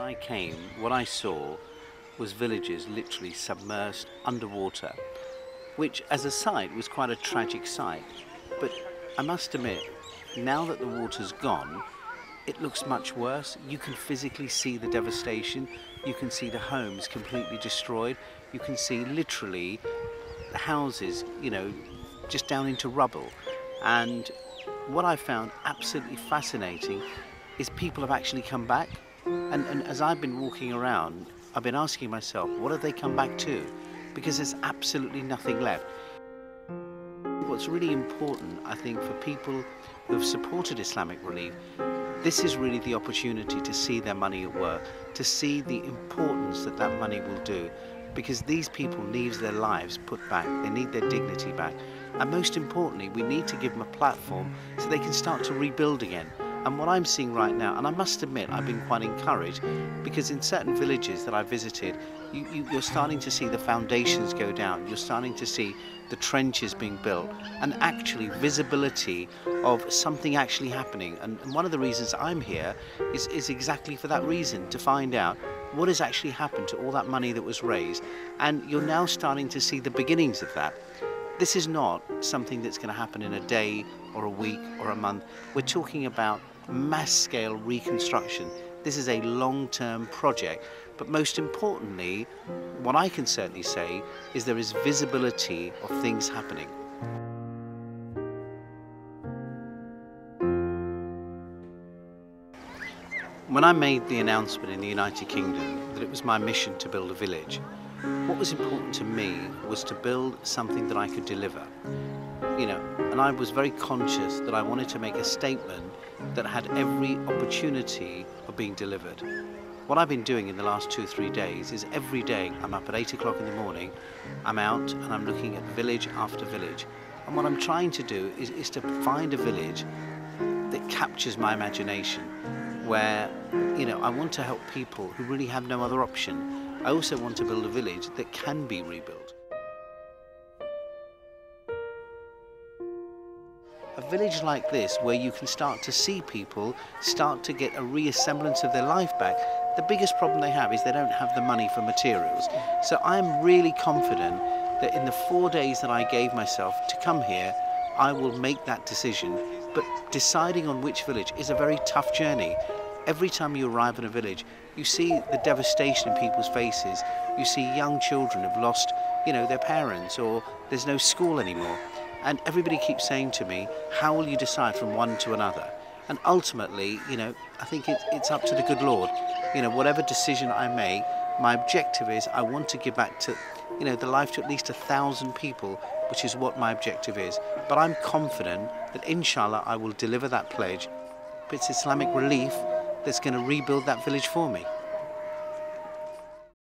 I came, what I saw was villages literally submerged underwater, which as a sight was quite a tragic sight. But I must admit, now that the water's gone, it looks much worse. You can physically see the devastation. You can see the homes completely destroyed. You can see literally the houses, just down into rubble. And what I found absolutely fascinating is people have actually come back. And as I've been walking around, I've been asking myself, what have they come back to? Because there's absolutely nothing left. What's really important, I think, for people who have supported Islamic Relief, this is really the opportunity to see their money at work, to see the importance that that money will do, because these people need their lives put back, they need their dignity back, and most importantly, we need to give them a platform so they can start to rebuild again. And what I'm seeing right now, and I must admit I've been quite encouraged, because in certain villages that I visited, you're starting to see the foundations go down, you're starting to see the trenches being built, and actually visibility of something actually happening. And one of the reasons I'm here is exactly for that reason, to find out what has actually happened to all that money that was raised. And you're now starting to see the beginnings of that. This is not something that's going to happen in a day or a week or a month. We're talking about mass-scale reconstruction. This is a long-term project, but most importantly, what I can certainly say is there is visibility of things happening. When I made the announcement in the United Kingdom that it was my mission to build a village, what was important to me was to build something that I could deliver. And I was very conscious that I wanted to make a statement that had every opportunity of being delivered. What I've been doing in the last 2 or 3 days is every day I'm up at 8 o'clock in the morning, I'm out and I'm looking at village after village. And what I'm trying to do is to find a village that captures my imagination, where, I want to help people who really have no other option. I also want to build a village that can be rebuilt. A village like this, where you can start to see people start to get a reassemblance of their life back. The biggest problem they have is they don't have the money for materials. So I'm really confident that in the 4 days that I gave myself to come here, I will make that decision. But deciding on which village is a very tough journey. Every time you arrive in a village, you see the devastation in people's faces. You see young children have lost, their parents, or there's no school anymore. And everybody keeps saying to me, how will you decide from one to another? And ultimately, I think it's up to the good Lord. Whatever decision I make, my objective is I want to give back to, the life to at least 1,000 people, which is what my objective is. But I'm confident that inshallah I will deliver that pledge. But it's Islamic Relief that's going to rebuild that village for me.